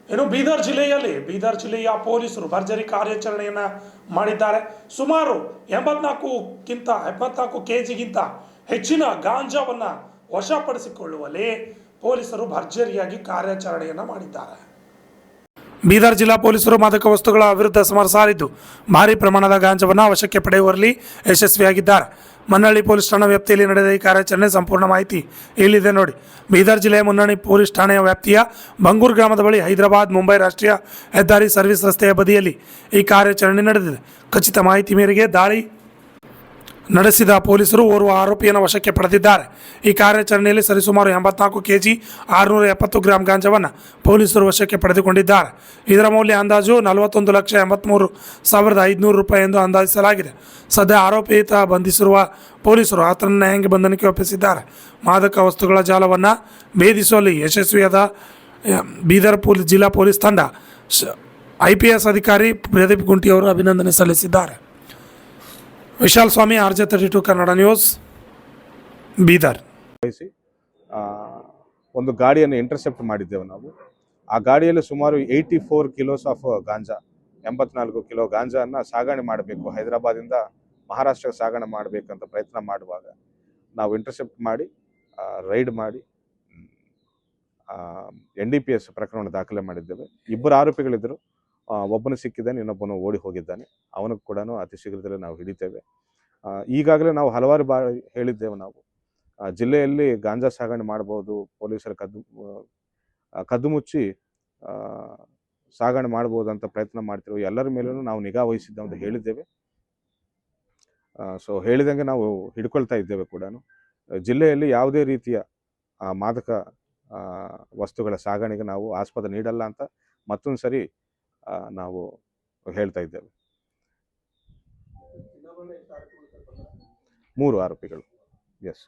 ಇನ್ನು ಬೀದರ್ ಜಿಲ್ಲೆಯ ಪೊಲೀಸರು ಭರ್ಜರಿ ಕಾರ್ಯಾಚರಣೆಯನ್ನು ಮಾಡಿದ್ದಾರೆ. ಸುಮಾರು 74 ಕೆಜಿಗಿಂತ ಹೆಚ್ಚಿನ ಗಾಂಜಾವನ್ನು ವಶಪಡಿಸಿಕೊಳ್ಳುವಲ್ಲಿ ಪೊಲೀಸರು ಭರ್ಜರಿಯಾಗಿ ಕಾರ್ಯಾಚರಣೆಯನ್ನು ಮಾಡಿದ್ದಾರೆ. ಬೀದರ್ ಜಿಲ್ಲಾ ಪೊಲೀಸರು ಮಾದಕ ವಸ್ತುಗಳ ವಿರುದ್ಧ ಸಮರ ಸಾರಿದ್ದು ಭಾರಿ ಪ್ರಮಾಣದ ಗಾಂಜಾವನ್ನು ವಶಕ್ಕೆ ಪಡೆಯುವಲ್ಲಿ ಯಶಸ್ವಿಯಾಗಿದ್ದಾರೆ. ಮನ್ನಳ್ಳಿ ಪೊಲೀಸ್ ಠಾಣಾ ವ್ಯಾಪ್ತಿಯಲ್ಲಿ ನಡೆದ ಈ ಕಾರ್ಯಾಚರಣೆ ಸಂಪೂರ್ಣ ಮಾಹಿತಿ ಇಲ್ಲಿದೆ ನೋಡಿ. ಬೀದರ್ ಜಿಲ್ಲೆಯ ಮುನ್ನಳ್ಳಿ ಪೊಲೀಸ್ ಠಾಣೆಯ ವ್ಯಾಪ್ತಿಯ ಬಂಗೂರು ಗ್ರಾಮದ ಬಳಿ ಹೈದರಾಬಾದ್ ಮುಂಬೈ ರಾಷ್ಟ್ರೀಯ ಹೆದ್ದಾರಿ ಸರ್ವಿಸ್ ರಸ್ತೆಯ ಬದಿಯಲ್ಲಿ ಈ ಕಾರ್ಯಾಚರಣೆ ನಡೆದಿದೆ. ಖಚಿತ ಮಾಹಿತಿ ಮೇರೆಗೆ ದಾಳಿ ನಡೆಸಿದ ಪೊಲೀಸರು ಓರ್ವ ಆರೋಪಿಯನ್ನು ವಶಕ್ಕೆ ಪಡೆದಿದ್ದಾರೆ. ಈ ಕಾರ್ಯಾಚರಣೆಯಲ್ಲಿ ಸರಿಸುಮಾರು 84 ಕೆಜಿ 670 ಗ್ರಾಂ ಗಾಂಜಾವನ್ನು ಪೊಲೀಸರು ವಶಕ್ಕೆ ಪಡೆದುಕೊಂಡಿದ್ದಾರೆ. ಇದರ ಮೌಲ್ಯ ಅಂದಾಜು 41,83,500 ರೂಪಾಯಿ ಎಂದು ಅಂದಾಜಿಸಲಾಗಿದೆ. ಸದ್ಯ ಆರೋಪಿತ ಬಂಧಿಸಿರುವ ಪೊಲೀಸರು ಆತನನ್ನು ನ್ಯಾಯಾಂಗ ಬಂಧನಕ್ಕೆ ಒಪ್ಪಿಸಿದ್ದಾರೆ. ಮಾದಕ ವಸ್ತುಗಳ ಜಾಲವನ್ನು ಭೇದಿಸುವಲ್ಲಿ ಯಶಸ್ವಿಯಾದ ಬೀದರ್ ಜಿಲ್ಲಾ ಪೊಲೀಸ್ ತಂಡ IPS ಅಧಿಕಾರಿ ಪ್ರದೀಪ್ ಗುಂಟಿ ಅವರು ಅಭಿನಂದನೆ ಸಲ್ಲಿಸಿದ್ದಾರೆ. ವಿಶಾಲ್ ಸ್ವಾಮಿ, RJ32 ಕನ್ನಡ ನ್ಯೂಸ್, ಬೀದರ್. ಒಂದು ಗಾಡಿಯನ್ನು ಇಂಟರ್ಸೆಪ್ಟ್ ಮಾಡಿದ್ದೇವೆ ನಾವು. ಆ ಗಾಡಿಯಲ್ಲಿ ಸುಮಾರು 84 ಕಿಲೋಸ್ ಆಫ್ ಗಾಂಜಾ, 84 ಕಿಲೋ ಗಾಂಜಾವನ್ನು ಸಾಗಣೆ ಮಾಡಬೇಕು, ಹೈದರಾಬಾದಿಂದ ಮಹಾರಾಷ್ಟ್ರಕ್ಕೆ ಸಾಗಣೆ ಮಾಡಬೇಕಂತ ಪ್ರಯತ್ನ ಮಾಡುವಾಗ ನಾವು ಇಂಟರ್ಸೆಪ್ಟ್ ಮಾಡಿ ರೈಡ್ ಮಾಡಿ NDPS ಪ್ರಕರಣ ದಾಖಲೆ ಮಾಡಿದ್ದೇವೆ. 2 ಆರೋಪಿಗಳಿದ್ದರು. ಒಬ್ಬನು ಸಿಕ್ಕಿದ್ದಾನೆ, ಇನ್ನೊಬ್ಬನು ಓಡಿ ಹೋಗಿದ್ದಾನೆ. ಅವನಿಗೆ ಕೂಡ ಅತಿ ಶೀಘ್ರದಲ್ಲೇ ನಾವು ಹಿಡಿತೇವೆ. ಈಗಾಗಲೇ ನಾವು ಹಲವಾರು ಬಾರಿ ಹೇಳಿದ್ದೇವೆ, ನಾವು ಜಿಲ್ಲೆಯಲ್ಲಿ ಗಾಂಜಾ ಸಾಗಣೆ ಮಾಡ್ಬೋದು, ಪೊಲೀಸರ ಕದ್ದು ಮುಚ್ಚಿ ಸಾಗಣೆ ಮಾಡ್ಬೋದು ಅಂತ ಪ್ರಯತ್ನ ಮಾಡ್ತಿರೋ ಎಲ್ಲರ ಮೇಲೂ ನಾವು ನಿಗಾ ವಹಿಸಿದ್ದೇವೆ ಅಂತ ಹೇಳಿದ್ದೇವೆ. ಸೊ ಹೇಳಿದಂಗೆ ನಾವು ಹಿಡ್ಕೊಳ್ತಾ ಇದ್ದೇವೆ ಕೂಡ. ಜಿಲ್ಲೆಯಲ್ಲಿ ಯಾವುದೇ ರೀತಿಯ ಮಾದಕ ವಸ್ತುಗಳ ಸಾಗಣೆಗೆ ನಾವು ಆಸ್ಪದ ನೀಡಲ್ಲ ಅಂತ ಮತ್ತೊಂದು ಸರಿ ನಾವು ಹೇಳ್ತಾ ಇದ್ದೇವೆ. 3 ಆರೋಪಿಗಳು. ಎಸ್.